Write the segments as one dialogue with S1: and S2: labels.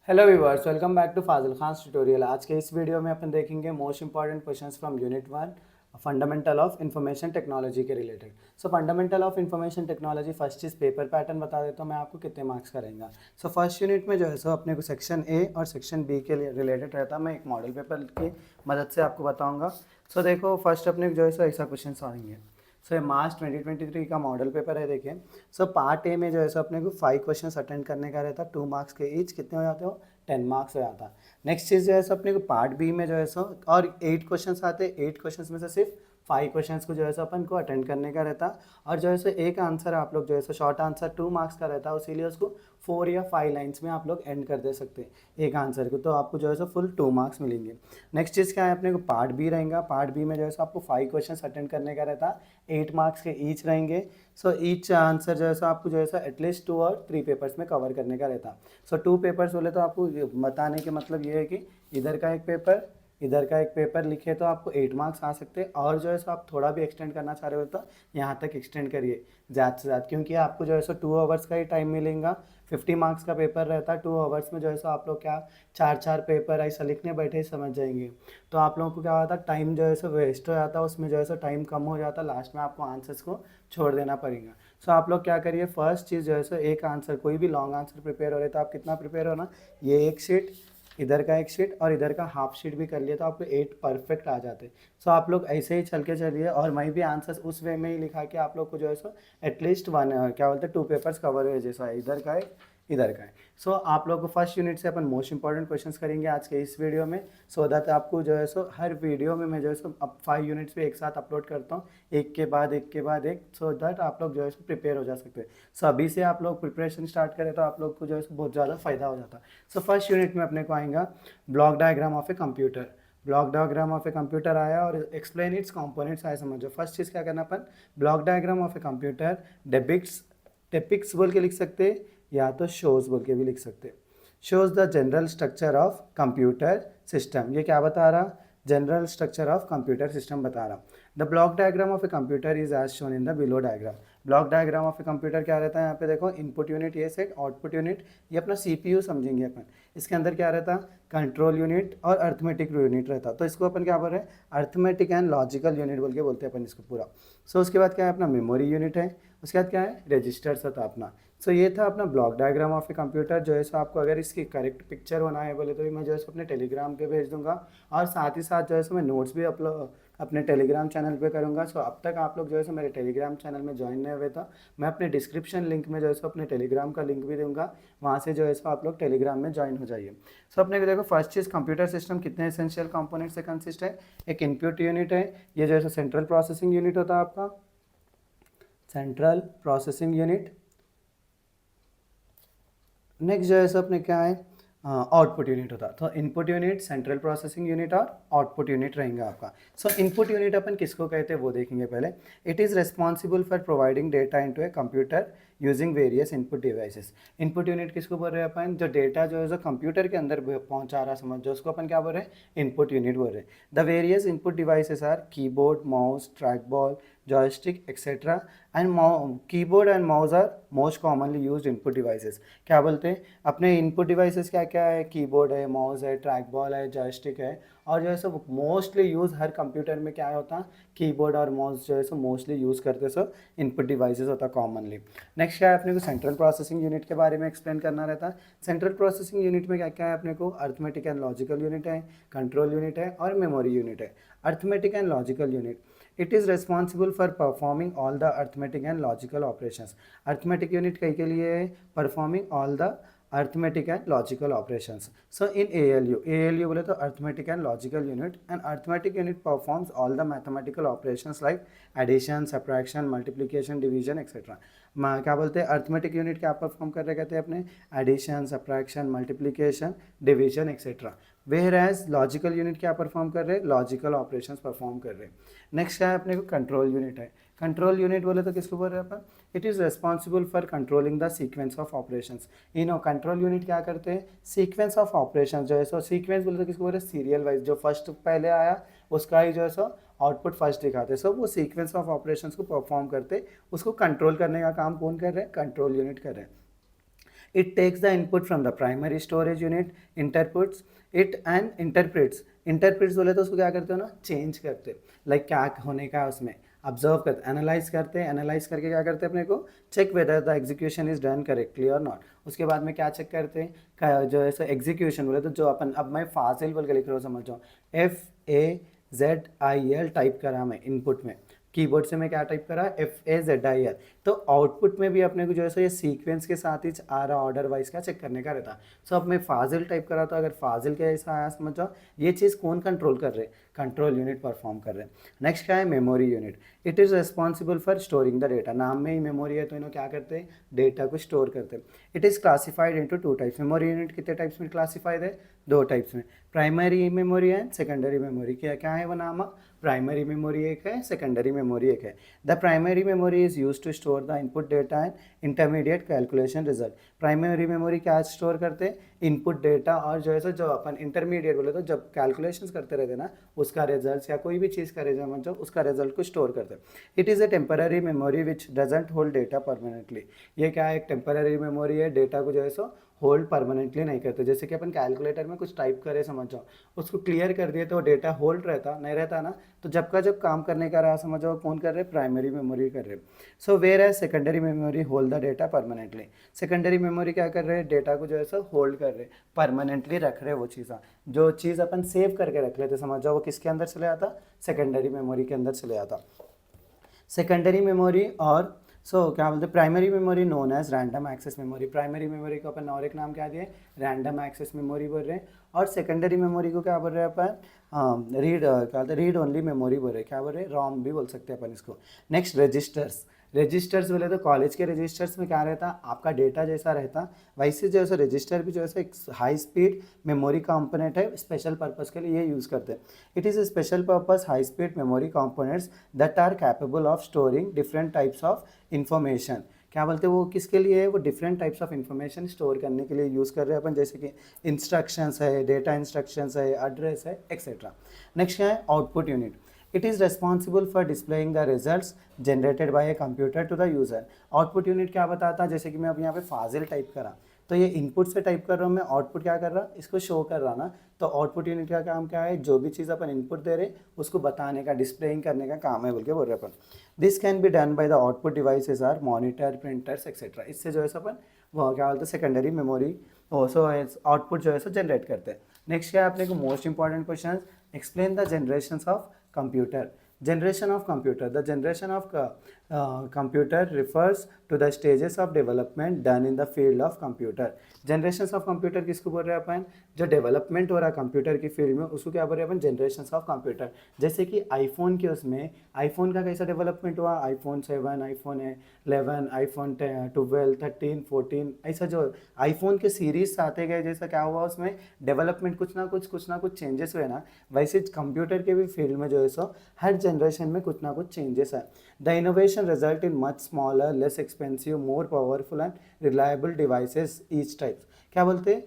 S1: Hello viewers, welcome back to Fazil Khan tutorial. आज के इस वीडियो में अपन देखेंगे most important questions from unit 1 fundamental of information technology के रिलेटेड। So fundamental of information technology first चीज़ पेपर पैटर्न बता देता हूँ मैं आपको कितने मार्क्स करेंगे। सो फर्स्ट यूनिट में जो है सो अपने को सेक्शन ए और सेक्शन बी के लिए रिलेटेड रहता है। मैं एक मॉडल पेपर की मदद से आपको बताऊँगा। सो देखो फर्स्ट अपने को जो है सो ऐसा क्वेश्चन आएंगे। सो ये मार्च 2023 का मॉडल पेपर है। देखिए सो पार्ट ए में जो है सो अपने को 5 क्वेश्चन अटेंड करने का रहता है, 2 मार्क्स के ईच। कितने हो जाते हो? 10 मार्क्स हो जाता है। नेक्स्ट चीज़ जो है सो अपने को पार्ट बी में जो है सो और 8 क्वेश्चन आते हैं। 8 क्वेश्चन में से सिर्फ 5 क्वेश्चन को जो है सो अपन को अटेंड करने का रहता है। और जो है सो एक आंसर आप लोग जो है सो शॉर्ट आंसर 2 मार्क्स का रहता है, इसीलिए उसको 4 या 5 लाइन्स में आप लोग एंड कर दे सकते हैं एक आंसर को, तो आपको जो है सो फुल 2 मार्क्स मिलेंगे। नेक्स्ट चीज़ क्या है अपने को? पार्ट बी रहेगा। पार्ट बी में जो है सो आपको 5 क्वेश्चन अटेंड करने का रहता है, 8 मार्क्स के ईच रहेंगे। सो ईच आंसर जो है सो आपको जो है सो एटलीस्ट 2 और 3 पेपर्स में कवर करने का रहता है। सो 2 पेपर्स बोले तो आपको बताने के मतलब ये है कि इधर का एक पेपर, इधर का एक पेपर लिखे तो आपको 8 मार्क्स आ सकते हैं। और जो है सो आप थोड़ा भी एक्सटेंड करना चाह रहे हो तो यहाँ तक एक्सटेंड करिए ज़्यादा से ज़्यादा, क्योंकि आपको जो है सो 2 आवर्स का ही टाइम मिलेगा। 50 मार्क्स का पेपर रहता है। 2 आवर्स में जो है सो आप लोग क्या 4 पेपर ऐसा लिखने बैठे ही समझ जाएंगे, तो आप लोगों को क्या होता है टाइम जो है सो वेस्ट हो जाता है, उसमें जो है सो टाइम कम हो जाता है, लास्ट में आपको आंसर्स को छोड़ देना पड़ेगा। सो आप लोग क्या करिए, फर्स्ट चीज़ जो है सो एक आंसर, कोई भी लॉन्ग आंसर प्रिपेयर हो रहे तो आप कितना प्रिपेयर हो ना, ये एक शीट, इधर का एक शीट और इधर का हाफ शीट भी कर लिया तो आपको 8 परफेक्ट आ जाते। सो आप लोग ऐसे ही चल के चलिए, और मैं भी आंसर्स उस वे में ही लिखा के आप लोग को जो है सो एटलीस्ट वन क्या बोलते हैं 2 पेपर्स कवर हुए, जैसा इधर का है इधर का है। सो आप लोग को फर्स्ट यूनिट से अपन मोस्ट इंपॉर्टेंट क्वेश्चंस करेंगे आज के इस वीडियो में। सो दैट आपको जो है सो हर वीडियो में मैं जो है सो अब 5 यूनिट्स भी एक साथ अपलोड करता हूँ, एक के बाद एक के बाद एक, सो दैट आप लोग जो है सो प्रिपेयर हो जा सकते हैं। सो अभी से आप लोग प्रिपरेशन स्टार्ट करें तो आप लोग को जो है सो बहुत ज़्यादा फायदा हो जाता है। सो फर्स्ट यूनिट में अपने को आएगा block diagram of a computer. Block diagram of a computer आया और एक्सप्लेन इट्स कंपोनेंट्स आया, समझो। फर्स्ट चीज़ क्या करना अपन, block diagram of a computer depicts, टेपिक्स बोल के लिख सकते हैं या तो शोज बोल के भी लिख सकते हैं। Shows the general structure of computer system. ये क्या बता रहा? General structure of computer system बता रहा। The block diagram of a computer is as shown in the below diagram. Block diagram of a computer क्या रहता है? यहाँ पे देखो इनपुट यूनिट ये सेट, आउटपुट यूनिट ये अपना सीपीयू समझेंगे अपन। इसके अंदर क्या रहता? कंट्रोल यूनिट और अर्थमेटिक यूनिट रहता। तो इसको अपन क्या बोल रहे हैं? अर्थमेटिक एंड लॉजिकल यूनिट बोल के बोलते हैं अपन इसको पूरा। सो उसके बाद क्या है अपना मेमोरी यूनिट है। उसके बाद क्या है? रजिस्टर्स होता अपना। सो ये था अपना block diagram of a computer. जो है सो आपको अगर इसकी करेक्ट पिक्चर होना है बोले तो मैं जो है सो अपने टेलीग्राम पे भेज दूंगा, और साथ ही साथ जो है सो मैं नोट्स भी अपलोड अपने टेलीग्राम चैनल पे करूँगा। सो अब तक आप लोग जो है सो मेरे टेलीग्राम चैनल में ज्वाइन नहीं हुए तो मैं अपने डिस्क्रिप्शन लिंक में जो है सो अपने टेलीग्राम का लिंक भी दूंगा, वहाँ से जो है सो आप लोग टेलीग्राम में ज्वाइन हो जाइए। सो अपने को देखो फर्स्ट चीज़, कंप्यूटर सिस्टम कितने एसेंशियल कंपोनेंट से कंसिस्ट है? एक इनपुट यूनिट है, ये जो है सो सेंट्रल प्रोसेसिंग यूनिट होता है आपका, सेंट्रल प्रोसेसिंग यूनिट। नेक्स्ट जो है सो अपने क्या है, आउटपुट यूनिट होता है। तो input unit, central processing unit और आउटपुट यूनिट रहेंगे आपका। सो इनपुट यूनिट अपन किसको कहते हैं वो देखेंगे पहले। It is responsible for providing data into a computer using various input devices. Input unit किसको बोल रहे हैं अपन? जो डेटा जो है सो कंप्यूटर के अंदर पहुंचा रहा, समझो उसको अपन क्या बोल रहे हैं? इनपुट यूनिट बोल रहे हैं। The various input devices are keyboard, mouse, track ball, joystick etcetera and keyboard and mouse are most commonly used input devices. क्या बोलते हैं अपने इनपुट डिवाइसेस? क्या क्या है? कीबोर्ड है, माउस है, ट्रैक बॉल है, जॉयस्टिक है। और जो है सो मोस्टली यूज़ हर कंप्यूटर में क्या होता है? कीबोर्ड और माउस जो है सो मोस्टली यूज़ करते सो इनपुट डिवाइसेस होता कॉमनली। नेक्स्ट क्या है अपने को? सेंट्रल प्रोसेसिंग यूनिट के बारे में एक्सप्लेन करना रहता है। सेंट्रल प्रोसेसिंग यूनिट में क्या क्या है अपने को? अर्थमेटिक एंड लॉजिकल यूनिट है, कंट्रोल यूनिट है और मेमोरी यूनिट है। Arithmetic and logical unit, it is responsible for performing all the arithmetic and logical operations. arithmetic unit कई के लिए है? performing all the arithmetic and logical operations. So in ALU बोले तो arithmetic and logical unit, and arithmetic unit performs all the mathematical operations like addition, subtraction, multiplication, division etc. क्या बोलते हैं? Arithmetic unit क्या परफॉर्म कर रहे कहते हैं अपने? Addition, subtraction, multiplication, division etcetera. Whereas logical unit क्या परफॉर्म कर रहे हैं? लॉजिकल ऑपरेशंस परफॉर्म कर रहे हैं। नेक्स्ट क्या है अपने को? कंट्रोल यूनिट है। कंट्रोल यूनिट बोले तो किसको बोल रहे हैं अपन? It is responsible for controlling the sequence of operations. No control unit क्या करते हैं? सीक्वेंस ऑफ ऑपरेशंस जो है सो, सीक्वेंस बोले तो किसको बोल रहे हैं? सीरियल वाइज, जो फर्स्ट पहले आया उसका ही जो है सो आउटपुट फर्स्ट दिखाते। सो वो सीक्वेंस ऑफ ऑपरेशंस को परफॉर्म करते, उसको कंट्रोल करने का काम कौन कर रहे हैं? कंट्रोल यूनिट कर रहे हैं। It takes the input from the primary storage unit, interputs it and interprets बोले तो उसको क्या करते हो ना, चेंज करते, लाइक क्या होने का है उसमें, ऑब्जर्व करते, एनालाइज करते हैं, एनालाइज करके क्या करते हैं अपने को, check whether the execution is done correctly और नॉट। उसके बाद में क्या चेक करते हैं, जो ऐसा एग्जीक्यूशन बोले तो जो अपन, अब मैं फाजिल बोल के लिख रहा हूँ, समझ जाओ, FAZIL टाइप करा मैं इनपुट में, कीबोर्ड से मैं क्या टाइप करा, FAZIL, तो आउटपुट में भी अपने को जो है ये सीक्वेंस के साथ ही आ रहा, ऑर्डर वाइज का चेक करने का रहता। सो अब मैं फाजिल टाइप करा, तो अगर फाजिल के ऐसा आया, समझ जाओ ये चीज़ कौन कंट्रोल कर रहे, कंट्रोल यूनिट परफॉर्म कर रहे हैं। नेक्स्ट क्या है, memory unit. It is responsible for storing the data, नाम में ही मेमोरी है तो इन्हों क्या करते हैं, डेटा को स्टोर करते हैं। It is classified into 2 types, memory unit कितने टाइप्स में क्लासिफाइड है, 2 टाइप्स में, primary memory and secondary memory. क्या क्या है वो नाम, प्राइमरी मेमोरी एक है, सेकेंडरी मेमोरी एक है। The primary memory is use to store the input data and intermediate calculation result. Primary memory क्या स्टोर करते हैं, इनपुट डेटा और जो है सो जो अपन इंटरमीडिएट बोले तो जब कैलकुलेशंस करते रहते ना, उसका रिजल्ट या कोई भी चीज़ का रिजल्ट, मतलब उसका रिजल्ट को स्टोर करते हैं। It is a temporary memory which doesn't hold data permanently. ये क्या है, एक टेम्पररी मेमोरी है, डेटा को जो है सो होल्ड परमानेंटली नहीं करते। जैसे कि अपन कैलकुलेटर में कुछ टाइप करें, समझ जाओ, उसको क्लियर कर दिए तो डेटा होल्ड रहता नहीं रहता ना, तो जब का जब काम करने का रहा, समझ जाओ कौन कर रहे, प्राइमरी मेमोरी कर रहे। So whereas secondary memory hold the data permanently. Secondary memory क्या कर रहे हैं, डेटा को जो है सो होल्ड कर रहे, परमानेंटली रख रहे वो चीज़, जो चीज़ अपन सेव करके रख लेते, समझ जाओ वो किसके अंदर चले आता, सेकेंडरी मेमोरी के अंदर चले आता। सेकेंडरी मेमोरी और क्या बोलते हैं, primary memory known as random access memory. Primary memory को अपन और एक नाम क्या दिए, रैंडम एक्सेस मेमोरी बोल रहे हैं। और सेकेंडरी मेमोरी को क्या बोल रहे हैं अपन, क्या बोलते हैं, रीड ओनली मेमोरी बोल रहे हैं, क्या बोल रहे हैं, रॉम भी बोल सकते हैं अपन इसको। Next registers. रजिस्टर्स बोले तो कॉलेज के रजिस्टर्स में क्या रहता, आपका डेटा जैसा रहता वैसे जो है रजिस्टर भी जो है एक हाई स्पीड मेमोरी कंपोनेंट है, स्पेशल पर्पस के लिए ये यूज़ करते हैं। It is special purpose high speed memory components that are capable of storing different types of information. क्या बोलते हैं वो किसके लिए है, वो different types of information store करने के लिए यूज़ कर रहे हैं अपन, जैसे कि इंस्ट्रक्शंस है, डेटा इंस्ट्रक्शंस है, एड्रेस है, एक्सेट्रा। नेक्स्ट क्या है, output unit. It is responsible for displaying the results generated by a computer to the user. Output unit क्या बताता है, जैसे कि मैं अब यहाँ पे फाजिल टाइप करा, तो ये इनपुट से टाइप कर रहा हूँ मैं, आउटपुट क्या कर रहा, इसको शो कर रहा ना, तो आउटपुट यूनिट का काम क्या है, जो भी चीज़ अपन इनपुट दे रहे उसको बताने का, डिस्प्लेइंग करने का काम है बोल के बोल रहे अपन। This can be done by the output devices are monitor, printers etcetera. इससे जो है अपन वो क्या बोलते हैं, सेकेंडरी मेमोरी सो आउटपुट जो है सो जनरेट करते हैं। नेक्स्ट क्या है अपने को most important question, explain the generations of computer. Generation of computer. The generation of computer refers to the stages of development done in the field of computer. Generations of computer किसको बोल रहे हैं अपन, जो development हो रहा है computer की field में उसको क्या बोल रहे हैं अपन, जनरेशंस ऑफ कंप्यूटर। जैसे कि आईफोन के उसमें, आईफोन का कैसा डेवलपमेंट हुआ, आईफोन 7, आईफोन 11, आईफोन 12, 13, 14, ऐसा जो आईफोन के सीरीज आते गए, जैसा क्या हुआ उसमें डेवलपमेंट, कुछ ना कुछ चेंजेस हुए ना, वैसे कंप्यूटर के भी फील्ड में जो है सो हर जनरेशन में कुछ ना कुछ चेंजेस है। The innovation result in much smaller, less expensive, more powerful and reliable devices each type. क्या बोलते हैं,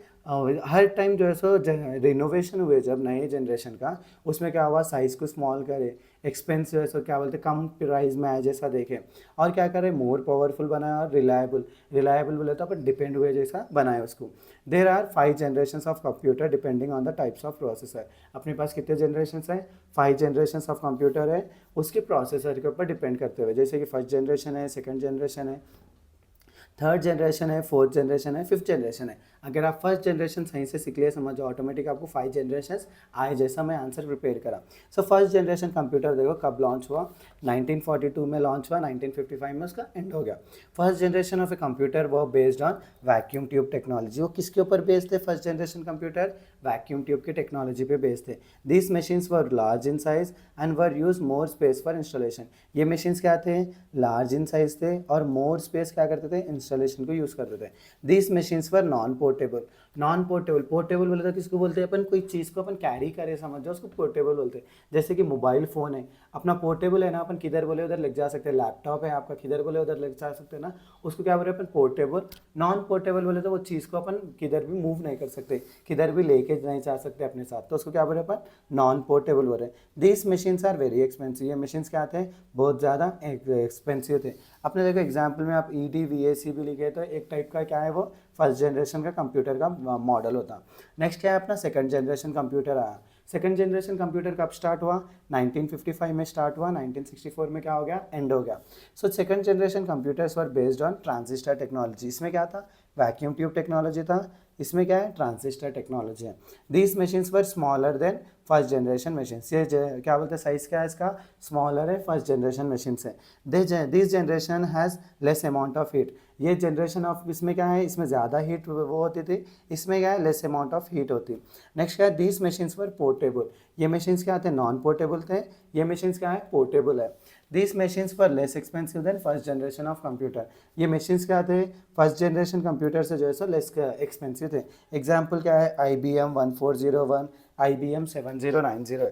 S1: हर टाइम जो है सो रिनोवेशन हुए जब नए जनरेशन का, उसमें क्या हुआ, साइज़ को स्मॉल करे, एक्सपेंस जो है सो क्या बोलते हैं कम प्राइस में आए जैसा देखें, और क्या करें, मोर पावरफुल बनाया और रिलायबल बोले तो अपन डिपेंड हुए जैसा बनाए उसको। There are 5 generation of computer depending on the types of processor. अपने पास कितने जनरेशन हैं, 5 जनरेशन ऑफ कंप्यूटर है, उसके प्रोसेसर के ऊपर डिपेंड करते हुए, जैसे कि फर्स्ट जनरेशन है, सेकंड जनरेशन है, थर्ड जनरेशन है, फोर्थ जनरेशन है, फिफ्थ जनरेशन है। अगर आप फर्स्ट जनरेशन सही से सीख लिए, समझो ऑटोमेटिक आपको 5 जनरेशन आए, जैसा मैं आंसर प्रिपेयर करा। सो फर्स्ट जनरेशन कंप्यूटर देखो कब लॉन्च हुआ, 1942 में लॉन्च हुआ, 1955 में उसका एंड हो गया। First generation of a computer वो based on vacuum tube technology. वो किसके ऊपर बेस्ड थे, first generation computer vacuum tube की टेक्नोलॉजी पे बेस्ड थे। These machines were large in size and were use more space for installation. ये machines क्या थे, लार्ज इन साइज थे और मोर स्पेस क्या करते थे, इंस्टॉलेशन को यूज़ करते थे। These machines were non portable. Non portable, portable बोले तो किसको बोलते हैं अपन, कोई चीज़ को अपन कैरी करे समझ जाओ उसको पोर्टेबल बोलते हैं। जैसे कि मोबाइल फ़ोन है अपना पोर्टेबल है ना, अपन किधर बोले उधर ले जा सकते हैं। लैपटॉप है आपका, किधर बोले उधर ले जा सकते हैं ना, उसको क्या बोले अपन पोर्टेबल। नॉन पोर्टेबल बोले तो वो चीज़ को अपन किधर भी मूव नहीं कर सकते, किधर भी लेके नहीं जा सकते अपने साथ, तो उसको क्या बोले अपन नॉन पोर्टेबल बोल रहे हैं। This machines are very expensive, ये मशीन्स क्या आते हैं बहुत ज़्यादा एक्सपेंसिव थे। अपने देखो एग्जाम्पल में आप EDVAC भी लिखे तो एक टाइप का क्या है वो फर्स्ट जनरेशन का कंप्यूटर का मॉडल होता। नेक्स्ट क्या है अपना सेकंड जनरेशन कंप्यूटर आया। सेकंड जनरेशन कंप्यूटर कब स्टार्ट हुआ, 1955 में स्टार्ट हुआ, 1964 में क्या हो गया, एंड हो गया। So second generation computers were based on transistor technology. इसमें क्या था, वैक्यूम ट्यूब टेक्नोलॉजी था, इसमें क्या है ट्रांजिस्टर टेक्नोलॉजी है। These machines were smaller than first generation machines, ये क्या बोलते हैं साइज़ क्या है इसका, स्मॉलर है फर्स्ट जनरेशन मशीन से। This generation has less amount of heat, ये जनरेशन ऑफ इसमें क्या है, इसमें ज़्यादा हीट वो होती थी, इसमें क्या है लेस अमाउंट ऑफ हीट होती। नेक्स्ट क्या है, दीज मशीन्स वर पोर्टेबल, ये मशीन्स क्या थे नॉन पोर्टेबल थे, ये मशीन्स क्या है पोर्टेबल है। These machines were less expensive then first generation of computer, ये मशीन्स क्या थे फर्स्ट जनरेशन कंप्यूटर से जो है सो लेस एक्सपेंसिव थे। एग्जाम्पल क्या है IBM 1401, IBM 7090।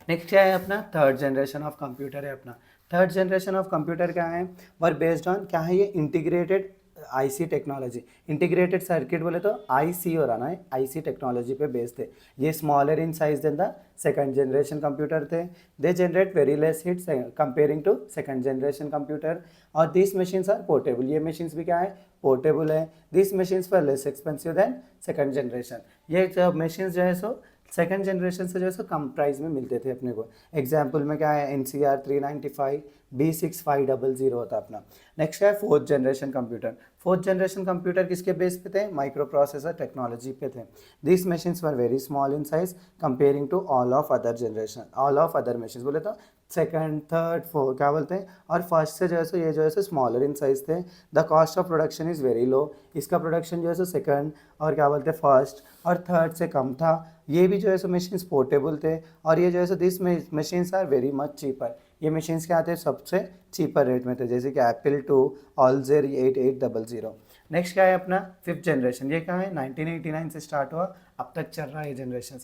S1: नेक्स्ट क्या है अपना थर्ड जनरेशन ऑफ कंप्यूटर है अपना। थर्ड जनरेशन ऑफ कंप्यूटर क्या है, वर बेस्ड ऑन क्या है, ये integrated IC technology, integrated circuit बोले तो IC हो रहा ना, IC टेक्नोलॉजी पे बेस्ड थे। ये smaller in size than the second generation computer थे। They generate very less heat comparing to second generation computer. और दिस मशीन्स आर पोर्टेबल, ये मशीन्स भी क्या है पोर्टेबल है। दिस मशीन्स पर less expensive than second generation, ये जो मशीन्स जो है सो सेकंड जनरेशन से जो है सो कम प्राइस में मिलते थे अपने को। एग्जाम्पल में क्या है NCR 395 B6500 होता अपना। नेक्स्ट है fourth generation computer. Fourth generation computer किसके बेस पे थे, माइक्रो प्रोसेसर टेक्नोलॉजी पे थे। This machines were very small in size comparing to all of other generation, all of other machines बोले तो सेकंड थर्ड फोर्थ क्या बोलते हैं, और फर्स्ट से जो है सो ये जो है सो स्मॉलर इन साइज थे। The cost of production is very low, इसका प्रोडक्शन जो है सो सेकंड और क्या बोलते हैं फर्स्ट और थर्ड से कम था। ये भी जो है सो मशीन्स पोर्टेबल थे, और ये जो है so this machines are very much cheaper, ये मशीन्स क्या आते हैं सबसे चीपर रेट में थे, जैसे कि Apple II Altair 8800। नेक्स्ट क्या है अपना फिफ्थ जनरेशन, ये क्या है 1989 से स्टार्ट हुआ, अब तक चल रहा है ये generation.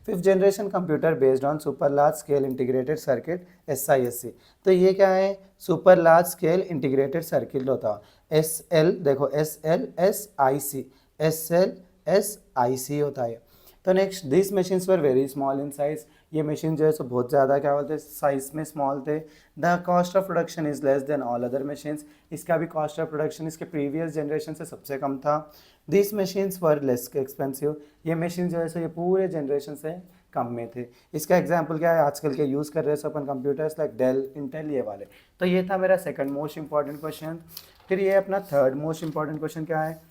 S1: Fifth generation computer based on super large scale integrated circuit SISC। तो ये क्या है super large scale integrated circuit होता है SL, देखो SLSIC, SLSIC होता है। तो next this machines were very small in size, ये मशीन जो है सो बहुत ज़्यादा क्या बोलते हैं साइज में स्मॉल थे। The cost of production is less than all other machines, इसका भी कॉस्ट ऑफ प्रोडक्शन इसके प्रीवियस जनरेशन से सबसे कम था। This machines were less expensive, ये मशीन जो है सो ये पूरे जनरेशन से कम में थे। इसका एग्जाम्पल क्या है आजकल के यूज़ कर रहे हैं अपन कंप्यूटर्स लाइक डेल इंटेल ये वाले। तो ये था मेरा सेकंड मोस्ट इंपॉर्टेंट क्वेश्चन। फिर ये अपना थर्ड मोस्ट इंपॉर्टेंट क्वेश्चन क्या है,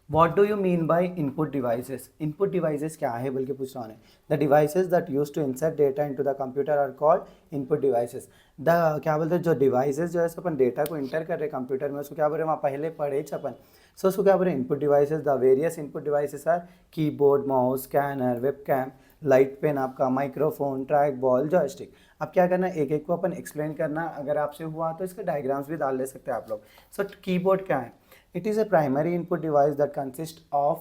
S1: What do you mean by input devices? Input devices क्या है बल्कि पूछ रहा हूँ। The devices that used to insert data into the computer are called input devices. The क्या बोलते हैं जो devices जो है अपन डेटा को इंटर कर रहे कंप्यूटर में उसको क्या बोल रहे हैं वहाँ पहले पढ़े अपन, सो उसको क्या बोल रहे हैं input devices. The various input devices are keyboard, mouse, scanner, webcam, light pen आपका, माइक्रोफोन, ट्रैक बॉल, जॉयस्टिक। अब क्या करना एक एक को अपन एक्सप्लेन करना, अगर आपसे हुआ तो इसके डायग्राम्स भी डाल ले सकते हैं आप लोग। सो कीबोर्ड क्या है, it is a primary input device that consists of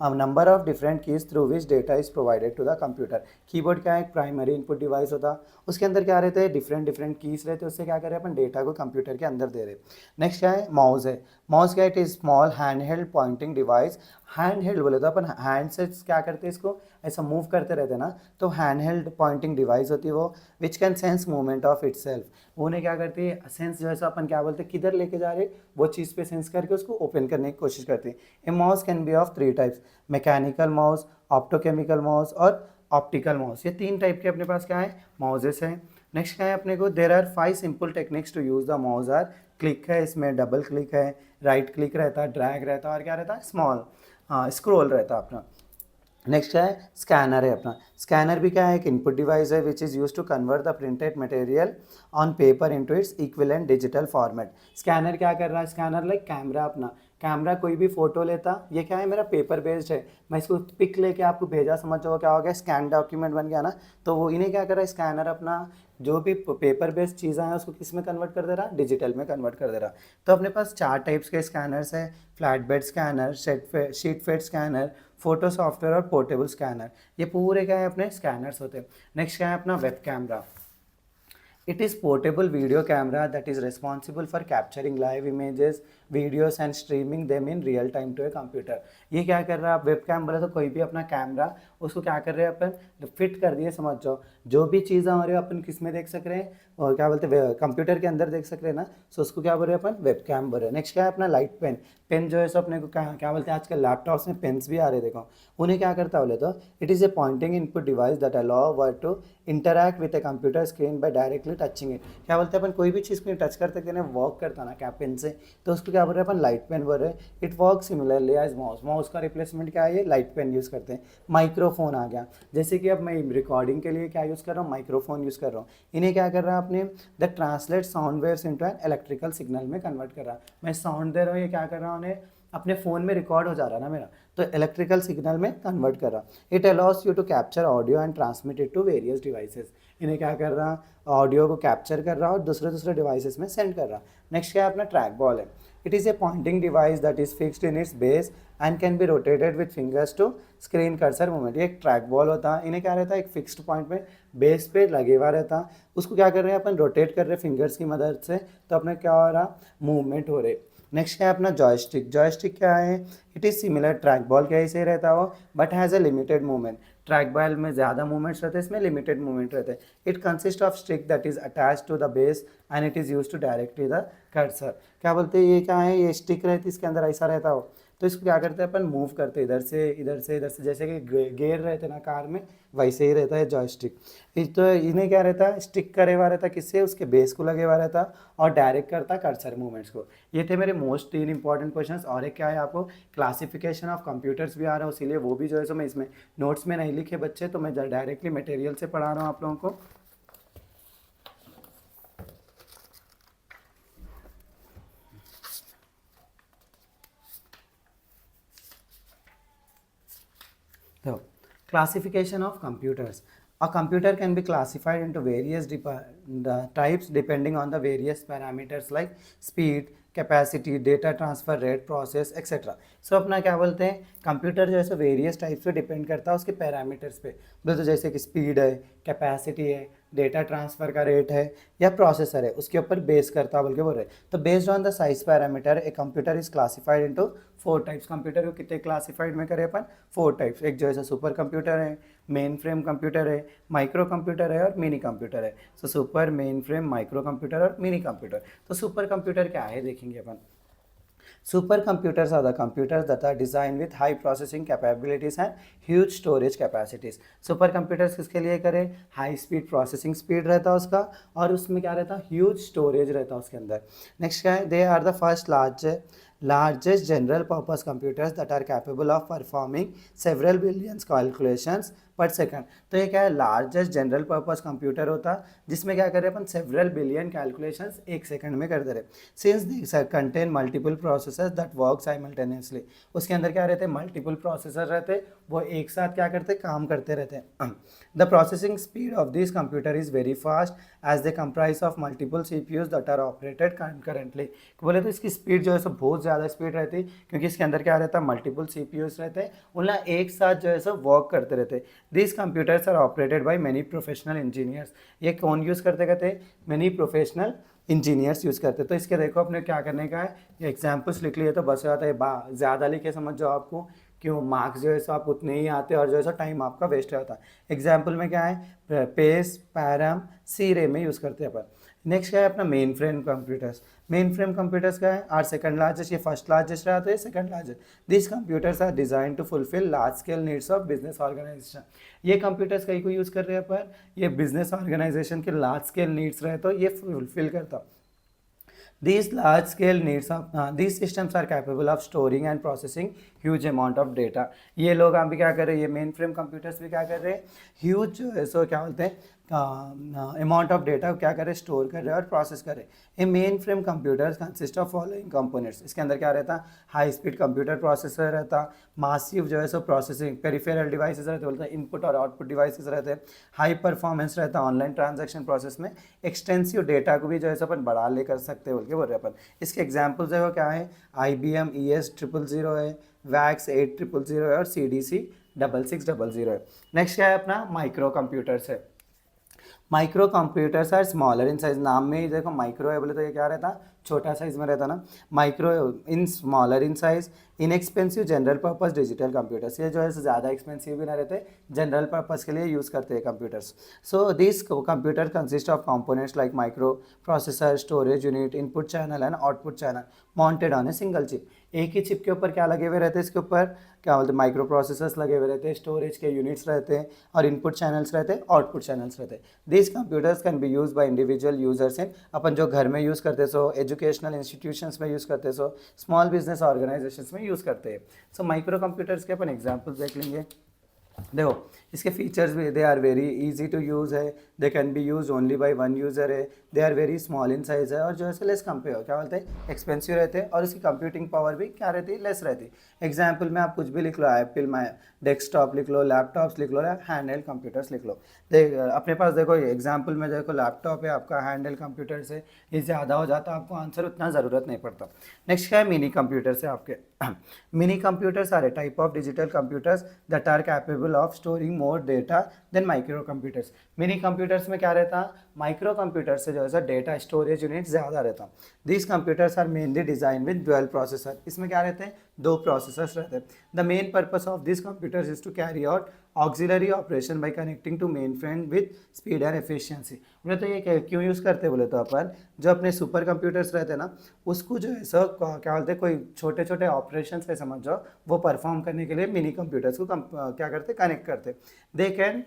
S1: a number of different keys through which data is provided to the computer। Keyboard क्या है एक प्राइमरी इनपुट डिवाइस होता, उसके अंदर क्या रहते हैं डिफरेंट कीज रहते हैं, उससे क्या कर रहे हैं अपन डेटा को कंप्यूटर के अंदर दे रहे हैं। नेक्स्ट क्या है माउस है, माउस क्या है it is small hand held pointing device. Hand held बोले तो अपन हैंड से क्या करते हैं इसको ऐसा मूव करते रहते हैं ना, तो हैंड हेल्ड पॉइंटिंग डिवाइस होती है वो, which can sense movement of it self. वो उन्हें क्या करती है सेंस जो है अपन क्या बोलते हैं किधर लेके जा रहे वो चीज़ पे सेंस करके उसको ओपन करने की कोशिश करती है। A mouse can be of 3 types, mechanical mouse, optomechanical mouse और ऑप्टिकल माउस। ये 3 टाइप के अपने पास क्या है माउसेस हैं। नेक्स्ट क्या है अपने को there are 5 simple techniques to use the mouse are, click है इसमें, डबल क्लिक है, राइट क्लिक रहता है, ड्रैग रहता है और क्या रहता है स्मॉल स्क्रॉल रहता है अपना। नेक्स्ट क्या है स्कैनर है अपना, स्कैनर भी क्या है एक इनपुट डिवाइस है which is use to convert the printed material on paper into its equivalent digital format. Scanner क्या कर रहा है, स्कैनर लाइक कैमरा अपना, कैमरा कोई भी फ़ोटो लेता, ये क्या है मेरा पेपर बेस्ड है, मैं इसको पिक लेके आपको भेजा, समझ जाओ क्या हो गया, स्कैन डॉक्यूमेंट बन गया ना। तो वो इन्हें क्या कर रहा है, स्कैनर अपना जो भी पेपर बेस्ड चीज़ें हैं उसको किस में कन्वर्ट कर दे रहा, डिजिटल में कन्वर्ट कर दे रहा। तो अपने पास 4 टाइप्स के स्कैनर्स हैं, flat bed scanner, sheet fed scanner, photo software और पोर्टेबल स्कैनर। ये पूरे क्या है अपने स्कैनर्स होते हैं। नेक्स्ट क्या है अपना web camera. It is portable video camera that is responsible for capturing live images, videos and streaming them in real time to a computer। ये क्या कर रहा है, आप वेब कैम बोले तो कोई भी अपना कैमरा, उसको क्या कर रहे हैं अपन फिट कर दिए, समझ जाओ जो भी चीज़ें हो रही है अपन किस में देख सक रहे हैं, और क्या बोलते हैं कंप्यूटर के अंदर देख सक रहे हैं ना, सो उसको क्या बोल रहे हैं अपन, वेब कैम बोल रहे हैं। नेक्स्ट क्या है अपना लाइट पेन। पेन जो है सो अपने को क्या बोलते हैं, आजकल लैपटॉप्स में पेन्स भी आ रहे, देखो उन्हें क्या करता है बोले तो it is a pointing input device that allow word to interact with a computer screen by directly touching it. क्या बोलते हैं अपन कोई भी चीज़ को टच करते थे ना, वॉक करता ना क्या पेन से, तो उसको क्या बोल रहे हैं अपन, लाइट पेन बोल रहे हैं। It work similarly as mouse. Mouse का रिप्लेसमेंट क्या है, ये लाइट पेन यूज़ करते हैं। माइक्रोफोन आ गया, जैसे कि अब मैं रिकॉर्डिंग के लिए क्या यूज़ कर रहा हूँ, माइक्रोफोन यूज़ कर रहा हूँ। इन्हें क्या कर रहा है आपने, the translate sound waves into an electrical signal में कन्वर्ट कर रहा है। मैं साउंड दे रहा हूँ, ये क्या कर रहा हूँ, उन्हें अपने फ़ोन में रिकॉर्ड हो जा रहा है ना मेरा, तो इलेक्ट्रिकल सिग्नल में कन्वर्ट कर रहा। It allows you to capture audio and transmit it to various devices. इन्हें क्या कर रहा, ऑडियो को कैप्चर कर रहा और दूसरे डिवाइसेस में सेंड कर रहा। नेक्स्ट क्या है अपना ट्रैक बॉल है। It is a pointing device that is fixed in its base and can be rotated with fingers to screen cursor movement. ये एक ट्रैक बॉल होता है, इन्हें क्या रहता है, एक फिक्स्ड पॉइंट में बेस पे लगे हुआ रहता, उसको क्या कर रहे हैं अपन, रोटेट कर रहे हैं फिंगर्स की मदद से, तो अपने क्या हो रहा, मूवमेंट हो रहे। नेक्स्ट क्या है अपना जॉयस्टिक। जॉयस्टिक क्या है, it is similar track ball के ऐसे ही रहता हो, but has a limited movement. Track ball में ज़्यादा मूवमेंट्स रहते हैं, इसमें लिमिटेड मूवमेंट रहते हैं। It consist of stick that is attach to the base and it is use to directly the cursor. क्या बोलते हैं, ये क्या है, ये स्टिक रहती है, इसके अंदर ऐसा रहता हो, तो इसको क्या करते हैं अपन, मूव करते हैं इधर से इधर से इधर से, जैसे कि गेयर रहते हैं ना कार में, वैसे ही रहता है जॉयस्टिक। तो इन्हें क्या रहता है, स्टिक करे हुआ रहता, किससे, उसके बेस को लगे हुआ रहता और डायरेक्ट करता कर्सर मूवमेंट्स को। ये थे मेरे मोस्ट 3 इंपॉर्टेंट क्वेश्चंस। और एक क्या है, आपको क्लासिफिकेशन ऑफ कंप्यूटर्स भी आ रहा है, इसीलिए वो भी जो है सो मैं इसमें नोट्स में नहीं लिखे बच्चे, तो मैं डायरेक्टली मटेरियल से पढ़ा रहा हूँ आप लोगों को। So, classification of computers. A computer can be classified into various types depending on the various parameters like speed, capacity, data transfer rate, process etcetera. So अपना क्या बोलते हैं, कंप्यूटर जो है सो वेरियस टाइप्स पे डिपेंड करता है उसके पैरामीटर्स पे, बोले तो जैसे कि स्पीड है, कैपेसिटी है, डेटा ट्रांसफ़र का रेट है या प्रोसेसर है, उसके ऊपर बेस करता है बोल के बोल रहे। तो based on the size parameter A computer is classified into 4 types. Computer को कितने क्लासिफाइड में करें अपन, 4 टाइप्स। एक जो है सुपर कंप्यूटर है, मेन फ्रेम कंप्यूटर है, माइक्रो कंप्यूटर है और मिनी कंप्यूटर है। So super, main frame, micro computer और मिनी कंप्यूटर। तो सुपर कंप्यूटर क्या है देखेंगे अपन। Super computers are the computers that are designed with high processing capabilities and huge storage capacities. Super computers किसके लिए करें, हाई स्पीड प्रोसेसिंग स्पीड रहता है उसका, और उसमें क्या रहता है, ह्यूज स्टोरेज रहता है उसके अंदर। नेक्स्ट क्या है, they are the first largest general purpose computers that are capable of performing several billions calculations per second। तो ये क्या है, लार्जेस्ट जनरल पर्पस कंप्यूटर होता जिसमें क्या कर रहे हैं अपन, सेवरल बिलियन कैलकुलेशंस एक सेकंड में कर दे रहे। Since they contain multiple processors that work simultaneously. उसके अंदर क्या रहते हैं, मल्टीपल प्रोसेसर रहते, वो एक साथ क्या करते, काम करते रहते हैं। The processing speed of this computer is very fast as they comprise of multiple CPUs that are operated concurrently. बोले तो इसकी स्पीड जो है सो बहुत ज़्यादा स्पीड रहती है, क्योंकि इसके अंदर क्या रहता है, मल्टीपल CPUs रहते हैं, उनका एक साथ जो है सो वर्क करते रहते हैं। These computers are operated by many professional engineers। ये कौन यूज़ करते कहते, many professional इंजीनियर्स यूज़ करते। तो इसके देखो अपने क्या करने का है, ये एग्जाम्पल्स लिख लिए तो बस जाता है, ज़्यादा लिखे समझ जाओ आपको, क्यों मार्क्स जो है सो आप उतने ही आते और जो है सो टाइम आपका वेस्ट रहता है। एग्जाम्पल में क्या है, पेस, पैरम, सी रे में यूज़ करते हैं अपन। नेक्स्ट क्या है अपना main frame computers. Main frame computers क्या है, आर सेकंड लार्जेस्ट, ये फर्स्ट लार्जेस्ट रहा तो ये second largest. This computers are design to fulfil large scale needs of business organisation. ये कंप्यूटर्स कहीं को यूज़ कर रहे हैं पर, ये बिजनेस ऑर्गेनाइजेशन के लार्ज स्केल नीड्स रहे तो ये फुलफिल करता। These large scale needs of these systems are capable of storing and processing huge amount of data. ये लोग अभी क्या कर रहे हैं, ये मेन फ्रेम कंप्यूटर्स भी क्या कर रहे हैं, ह्यूज जो है सो क्या बोलते हैं अमाउंट ऑफ डेटा क्या कर रहे हैं, स्टोर कर रहे हैं और प्रोसेस कर रहे हैं। ये main frame computers consist of following components. इसके अंदर क्या रहता, हाई स्पीड कंप्यूटर प्रोसेसर रहता, मासिव जो है सो प्रोसेसिंग पेरिफेरल डिवाइसेस रहते, बोलते हैं इनपुट और आउटपुट डिवाइसेस रहते, हाई परफॉर्मेंस रहता ऑनलाइन ट्रांजैक्शन प्रोसेस में, एक्सटेंसिव डेटा को भी जो है सो अपन बढ़ा ले कर सकते हैं बोल के बोल रहे अपन। इसके एग्जाम्पल्स है वो क्या है, IBM ES000 है, वैक्स 8000 है और CDC 6600 है। नेक्स्ट क्या है अपना माइक्रो कंप्यूटर्स है। Micro computers are smaller in size, नाम में ही देखो माइक्रो है बोले तो ये क्या रहता, छोटा साइज में रहता ना, micro in smaller in size, inexpensive general purpose digital computers. ये जो है ज़्यादा एक्सपेंसिव भी ना रहते, जनरल पर्पस के लिए यूज़ करते हैं computers. So this computer consist of components like micro processor, storage unit, input channel and output channel mounted on a single chip. एक ही चिप के ऊपर क्या लगे हुए रहते हैं, इसके ऊपर क्या बोलते हैं माइक्रो प्रोसेसर्स लगे हुए रहते हैं, स्टोरेज के यूनिट्स रहते हैं और इनपुट चैनल्स रहते हैं, आउटपुट चैनल्स रहते हैं। This computers can be use by individual users in, अपन जो घर में यूज़ करते सो एजुकेशनल इंस्टीट्यूशंस में यूज़ करते सो स्मॉल बिजनेस ऑर्गेनाइजेशंस में यूज़ करते हैं। सो माइक्रो कंप्यूटर्स के अपन एग्जाम्पल्स देख लेंगे। देखो इसके फीचर्स भी, they are very easy to use है, they can be use only by one user है, they are very small in size है और जो है लेस कंपेयर क्या बोलते हैं एक्सपेंसिव रहते हैं और इसकी कंप्यूटिंग पावर भी क्या रहती है, लेस रहती है। एग्जाम्पल में आप कुछ भी लिख लो, एप्पल में डेस्कटॉप लिख लो, लैपटॉप्स लिख लो या हैंड हेल्ड कंप्यूटर्स लिख लो। देख अपने पास देखो एग्जाम्पल में देखो लैपटॉप है आपका, हैंड हेल्ड कंप्यूटर से ये ज़्यादा हो जाता, आपको आंसर उतना ज़रूरत नहीं पड़ता। नेक्स्ट क्या है, मिनी कंप्यूटर्स है आपके। Mini computers are a type of digital computers that are capable of storing more data than micro computers. Mini computers में क्या रहता, माइक्रो कंप्यूटर से जो है डेटा स्टोरेज यूनिट ज़्यादा रहता। This computers are mainly design with dual processor. इसमें क्या रहते हैं, दो प्रोसेसर्स रहते हैं। The main purpose of this computers is to carry out auxiliary operation by connecting to main frame with speed and efficiency. बोले तो ये क्यों यूज़ करते हैं, बोले तो अपन जो अपने सुपर कंप्यूटर्स रहते हैं ना, उसको जो है सब क्या बोलते हैं, कोई छोटे छोटे ऑपरेशंस पे समझ जाओ, वो परफॉर्म करने के लिए मिनी कंप्यूटर्स को क्या करते, कनेक्ट करते। They can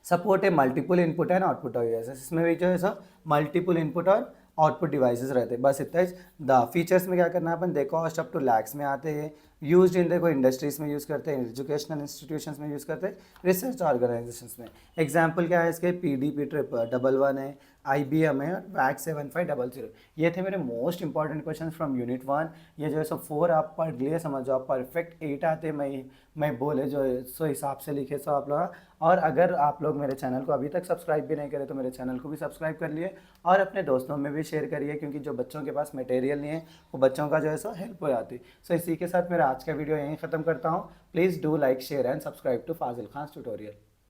S1: support A multiple input and output devices. इसमें भी जो है सर मल्टीपल इनपुट और आउटपुट डिवाइसेस रहते हैं, बस इतना ही। द फीचर्स में क्या करना है अपन, दे कॉस्ट अप टू लैक्स में आते हैं, यूज्ड इन देखो इंडस्ट्रीज में यूज़ करते हैं, एजुकेशनल इंस्टीट्यूशंस में यूज़ करते हैं, रिसर्च ऑर्गेनाइजेशंस में। एग्जाम्पल क्या है इसके, PDP 111 है, IBM है, वैक्स 7500। ये थे मेरे most important question from unit 1। ये जो है सो 4 आप पढ़ लिए, समझ जाओ परफेक्ट 8 आते मैं बोले जो सो हिसाब से लिखे सो आप लोग। और अगर आप लोग मेरे चैनल को अभी तक सब्सक्राइब भी नहीं करे तो मेरे चैनल को भी सब्सक्राइब कर लिए और अपने दोस्तों में भी शेयर करिए, क्योंकि जो बच्चों के पास मटेरियल नहीं है वो बच्चों का जो है सो हेल्प हो जाती। सो इसी के साथ मेरा आज का वीडियो यहीं ख़त्म करता हूँ। Please do like share and subscribe to Fazil Khan tutorial.